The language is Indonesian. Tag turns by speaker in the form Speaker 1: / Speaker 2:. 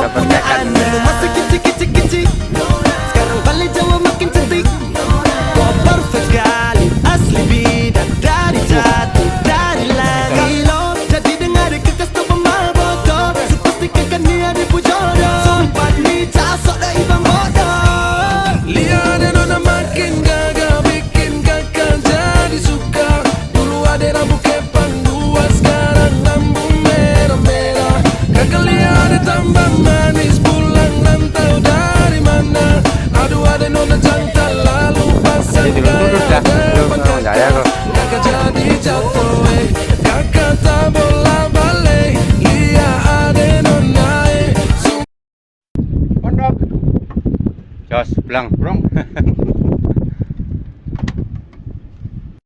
Speaker 1: kepunyaan. Dulu masih kicik-kicik, sekarang balik Jawa makin cantik. Kau perfect sekali, asli bidan dari jati, dari langit. Lo jadi dengar kekas tu pemabot, sepastikan dia dipujodoh. Sumpah ni casok dah ibang bodoh.
Speaker 2: Lihat dan nona makin gagal, bikin kakak jadi suka. Dulu ada rambut kepang dua, sekarang rambut merah-merah. Kakak lihat ada tambah manis, pulang rantau dari mana? Aduh ada nona jantan lalu pasang gaya depan kakak. Kakak jadi jatuh, kakak tak bola balik. Lihat ada nona
Speaker 3: Jos, pulang.